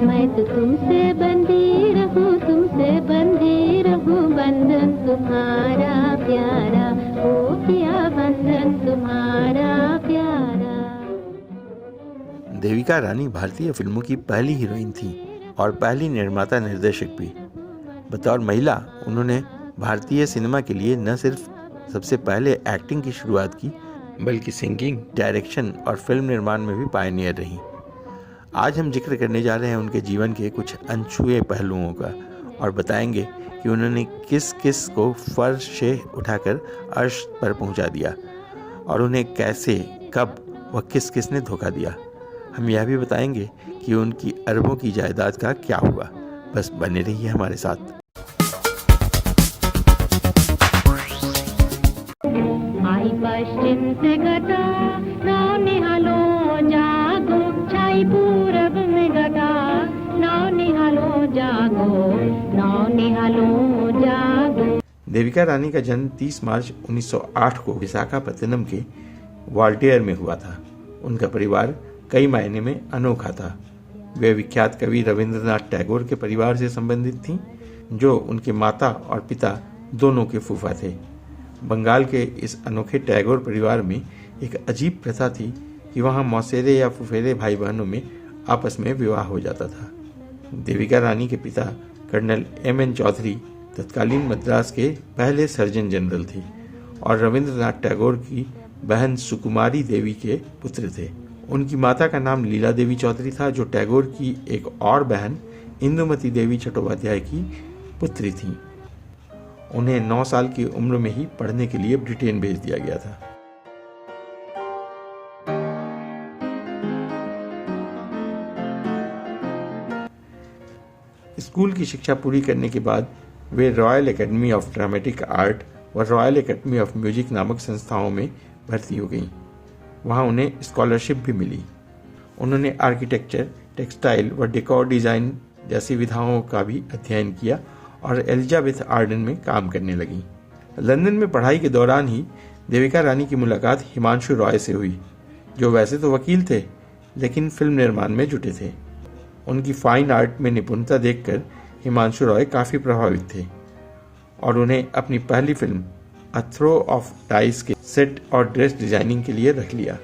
मैं तो तुमसे बंधी रहूं, बंधन तुम्हारा प्यारा, ओ पिया बंधन तुम्हारा प्यारा। देविका रानी भारतीय फिल्मों की पहली हीरोइन थी और पहली निर्माता निर्देशक भी। बतौर महिला उन्होंने भारतीय सिनेमा के लिए न सिर्फ सबसे पहले एक्टिंग की शुरुआत की, बल्कि सिंगिंग, डायरेक्शन और फिल्म निर्माण में भी पायनियर रही। आज हम जिक्र करने जा रहे हैं उनके जीवन के कुछ अनछुए पहलुओं का और बताएंगे कि उन्होंने किस किस को फर्श से उठाकर अर्श पर पहुंचा दिया और उन्हें कैसे, कब व किस किस ने धोखा दिया। हम यह भी बताएंगे कि उनकी अरबों की जायदाद का क्या हुआ। बस बने रहिए हमारे साथ। आई पश्चिम से घटा, नाव निहालो जागो, छाई पूरब में घटा, नाव निहालो जागो, नाव निहालो जागो। देविका रानी का जन्म 30 मार्च 1908 को विशाखापत्तनम के ग्वालियर में हुआ था। उनका परिवार कई मायने में अनोखा था। वे विख्यात कवि रविंद्रनाथ टैगोर के परिवार से संबंधित थीं, जो उनके माता और पिता दोनों के फूफा थे। बंगाल के इस अनोखे टैगोर परिवार में एक अजीब प्रथा थी कि वहां मौसेरे या फुफेरे भाई बहनों में आपस में विवाह हो जाता था। देविका रानी के पिता कर्नल M.N. चौधरी तत्कालीन मद्रास के पहले सर्जन जनरल थे और रविंद्रनाथ टैगोर की बहन सुकुमारी देवी के पुत्र थे। उनकी माता का नाम लीला देवी चौधरी था, जो टैगोर की एक और बहन इंदुमती देवी चट्टोपाध्याय की पुत्री थी। उन्हें 9 साल की उम्र में ही पढ़ने के लिए ब्रिटेन भेज दिया गया था। स्कूल की शिक्षा पूरी करने के बाद वे Royal Academy of Dramatic Art व रॉयल एकेडमी ऑफ म्यूजिक नामक संस्थाओं में भर्ती हो गईं। वहां उन्हें स्कॉलरशिप भी मिली। उन्होंने आर्किटेक्चर, टेक्सटाइल व डेकोर डिजाइन जैसी विधाओं का भी अध्ययन किया और एलिजाबेथ आर्डन में काम करने लगी। लंदन में पढ़ाई के दौरान ही देविका रानी की मुलाकात हिमांशु रॉय से हुई, जो वैसे तो वकील थे लेकिन फिल्म निर्माण में जुटे थे। उनकी फाइन आर्ट में निपुणता देखकर हिमांशु रॉय काफी प्रभावित थे और उन्हें अपनी पहली film a throw of dice के सेट और ड्रेस डिजाइनिंग के लिए रख लिया।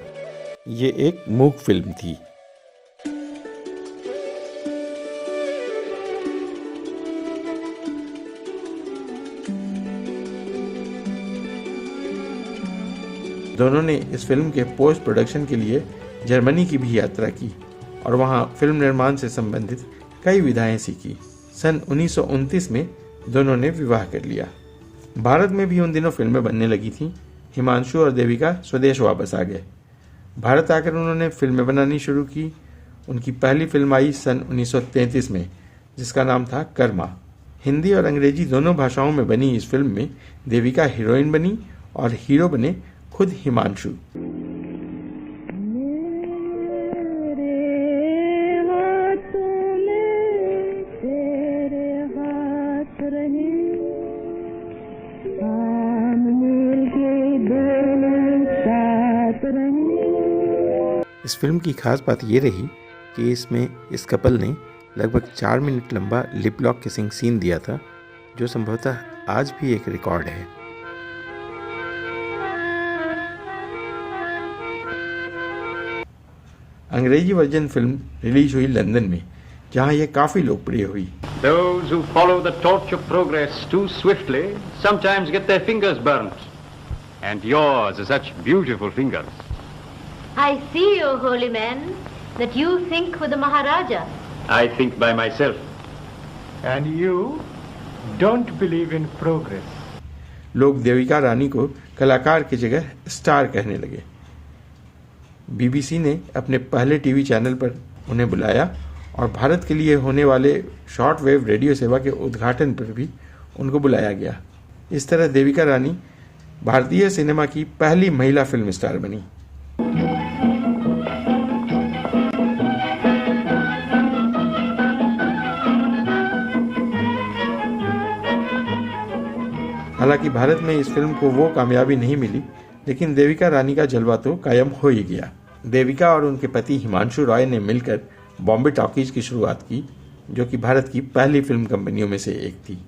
ये एक मूक फिल्म थी। दोनों ने इस फिल्म के पोस्ट प्रोडक्शन के लिए जर्मनी की भी यात्रा की और वहां फिल्म निर्माण से संबंधित कई विधाएं सीखी। सन 1929 में दोनों ने विवाह कर लिया। भारत में भी उन दिनों फिल्में बनने लगी थीं। हिमांशु और देविका स्वदेश वापस आ गए। भारत आकर उन्होंने फिल्में बनानी शुरू की। उनकी पहली फिल्म आई सन 1933 में, जिसका नाम था कर्मा। हिंदी और अंग्रेजी दोनों भाषाओं में बनी इस फिल्म में देविका हीरोइन बनी और हीरो बने खुद हिमांशु। इस फिल्म की खास बात ये रही कि इसमें इस कपल ने लगभग 4 मिनट लंबा लिप लॉक किसिंग सीन दिया था, जो संभवतः आज भी एक रिकॉर्ड है। अंग्रेजी वर्जन फिल्म रिलीज हुई लंदन में, जहां यह काफी लोकप्रिय हुई। Those who follow the torch of progress too swiftly sometimes get their fingers burnt, and yours are such beautiful fingers. I see, O holy man, that you think with the Maharaja. I think by myself. And you don't believe in progress. लोग देविका रानी को कलाकार की जगह star कहने लगे। BBC ने अपने पहले टीवी चैनल पर उन्हें बुलाया और भारत के लिए होने वाले शॉर्ट वेव रेडियो सेवा के उद्घाटन पर भी उनको बुलाया गया। इस तरह देविका रानी भारतीय सिनेमा की पहली महिला फिल्म स्टार बनी। हालांकि भारत में इस फिल्म को वो कामयाबी नहीं मिली, लेकिन देविका रानी का जलवा तो कायम हो ही गया। देविका और उनके पति हिमांशु रॉय ने मिलकर बॉम्बे टॉकीज की शुरुआत की, जो कि भारत की पहली फिल्म कंपनियों में से एक थी।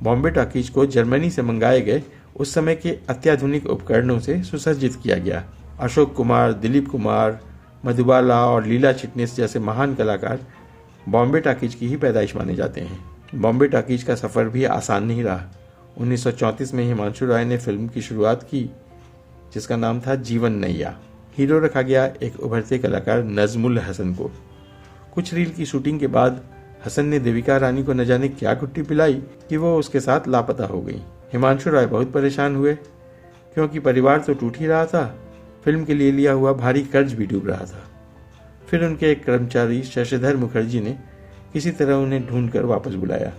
बॉम्बे टॉकीज को जर्मनी से मंगाए गए उस समय के अत्याधुनिक उपकरणों से सुसज्जित किया गया। अशोक कुमार, दिलीप कुमार, मधुबाला और लीला चिटनिस जैसे महान कलाकार बॉम्बे टॉकीज की ही पैदाइश माने जाते हैं। बॉम्बे टॉकीज का सफर भी आसान नहीं रहा। 1934 में हिमांशु रॉय ने फिल्म की शुरुआत की, जिसका नाम था जीवन नैया। हीरो रखा गया एक उभरते कलाकार नजमुल हसन को। कुछ रील की शूटिंग के बाद हसन ने देविका रानी को न जाने क्या गुट्टी पिलाई कि वो उसके साथ लापता हो गई। हिमांशु रॉय बहुत परेशान हुए, क्योंकि परिवार तो टूट ही रहा था, फिल्म के लिए लिया हुआ भारी कर्ज भी डूब रहा था। फिर उनके एक कर्मचारी शशिधर मुखर्जी ने किसी तरह उन्हें ढूंढकर वापस बुलाया।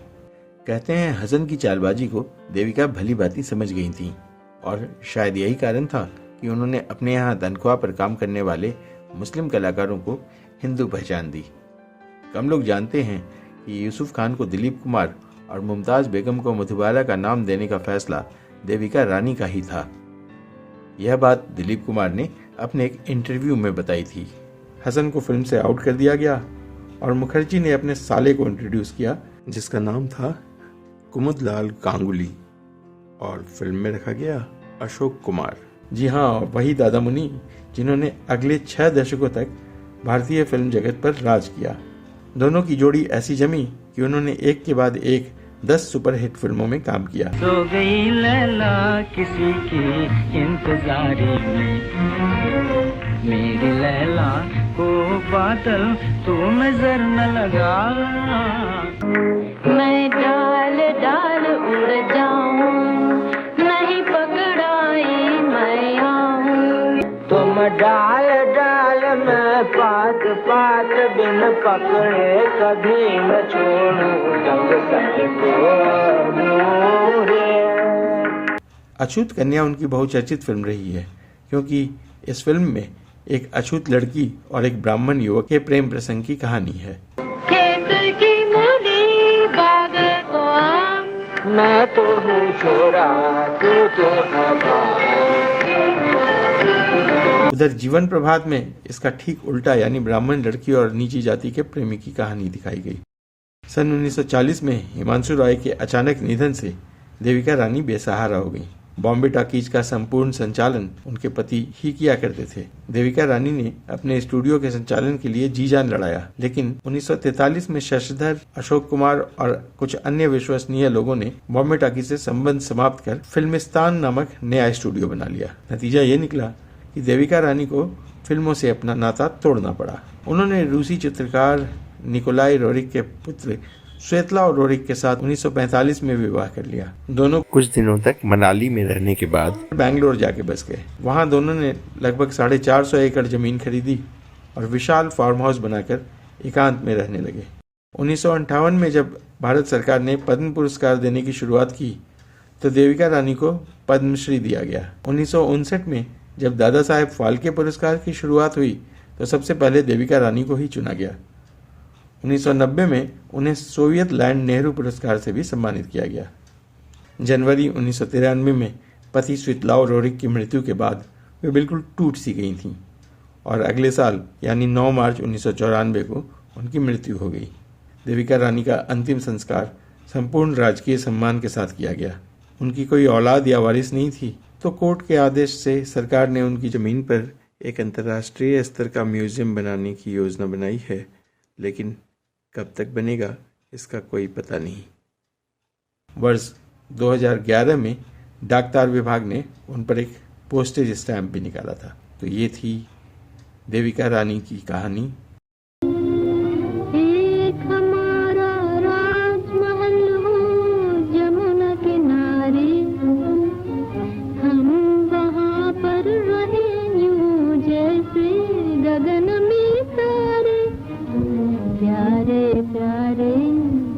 कहते हैं हसन की चालबाजी को देविका भली भांति समझ गई थी, और शायद यही कारण था कि उन्होंने अपने यहाँ तनख्वाह पर काम करने वाले मुस्लिम कलाकारों को हिंदू पहचान दी। कम लोग जानते हैं कि यूसुफ खान को दिलीप कुमार और मुमताज बेगम को मधुबाला का नाम देने का फैसला देविका रानी का ही था। यह बात दिलीप कुमार ने अपने एक इंटरव्यू में बताई थी। हसन को फिल्म से आउट कर दिया गया और मुखर्जी ने अपने साले को इंट्रोड्यूस किया, जिसका नाम था कुमुदलाल गांगुली, और फिल्म में रखा गया अशोक कुमार। जी हाँ, वही दादा मुनि जिन्होंने अगले 6 दशकों तक भारतीय फिल्म जगत पर राज किया। दोनों की जोड़ी ऐसी जमी कि उन्होंने एक के बाद एक 10 सुपरहिट फिल्मों में काम किया। सो गई लैला किसी की इंतजारी में, मेरी लैला को बादल तू नजर न लगा। मैं डाल डाल उड़ जाऊं, नहीं पकड़ाई मैं आऊं। तुम डाल डाल मैं पात पात, बिन पकड़े कभी न छोड़ूं संग संग मोरे। अछूत कन्या उनकी बहुचर्चित फिल्म रही है, क्योंकि इस फिल्म में एक अछूत लड़की और एक ब्राह्मण युवक के प्रेम प्रसंग की कहानी है। खेत की मूली बाग को आम, मैं तो हूँ छोरा तू तो है। उधर जीवन प्रभात में इसका ठीक उल्टा, यानी ब्राह्मण लड़की और नीची जाति के प्रेमी की कहानी दिखाई गई। सन 1940 में हिमांशु रॉय के अचानक निधन से देविका रानी बेसहारा हो गई। बॉम्बे टॉकीज का संपूर्ण संचालन उनके पति ही किया करते थे। देविका रानी ने अपने स्टूडियो के संचालन के लिए जी जान लड़ाया, लेकिन 1943 में शशिधर, अशोक कुमार और कुछ अन्य विश्वसनीय लोगों ने बॉम्बे टॉकीज से संबंध समाप्त कर फिल्मिस्तान नामक नया स्टूडियो बना लिया। नतीजा ये निकला कि देविका रानी को फिल्मों से अपना नाता तोड़ना पड़ा। उन्होंने रूसी चित्रकार निकोलाई रोरिक के पुत्र स्वेतला और रोरिक के साथ 1945 में विवाह कर लिया। दोनों कुछ दिनों तक मनाली में रहने के बाद बैंगलोर जाके बस गए। वहां दोनों ने लगभग 450 एकड़ जमीन खरीदी और विशाल फार्म हाउस बनाकर एकांत में रहने लगे। 1958 में जब भारत सरकार ने पद्म पुरस्कार देने की शुरुआत की, तो देविका रानी को पद्मश्री दिया गया। 1959 में जब दादा साहेब फाल्के पुरस्कार की शुरुआत हुई, तो सबसे पहले देविका रानी को ही चुना गया। 1990 में उन्हें सोवियत लैंड नेहरू पुरस्कार से भी सम्मानित किया गया। जनवरी 1993 में पति स्वेतलाव रोरिक की मृत्यु के बाद वे बिल्कुल टूट सी गई थीं, और अगले साल यानी 9 मार्च 1994 को उनकी मृत्यु हो गई। देविका रानी का अंतिम संस्कार संपूर्ण राजकीय सम्मान के साथ किया गया। उनकी कोई औलाद या वारिस नहीं थी, तो कोर्ट के आदेश से सरकार ने उनकी जमीन पर एक अंतर्राष्ट्रीय स्तर का म्यूजियम बनाने की योजना बनाई है, लेकिन कब तक बनेगा इसका कोई पता नहीं। वर्ष 2011 में डाकतार विभाग ने उन पर एक पोस्टेज स्टैंप भी निकाला था। तो ये थी देविका रानी की कहानी।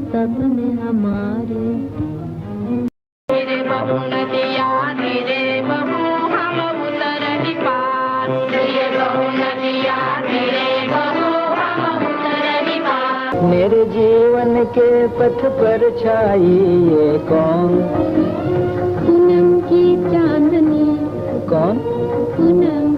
सपने हमारे बहू नदिया धीरे बहू हम उतर पार, बहू नदिया धीरे बहू हम उतर पार। मेरे जीवन के पथ पर छाई ये कौन? पूनम की चांदनी। कौन? पूनम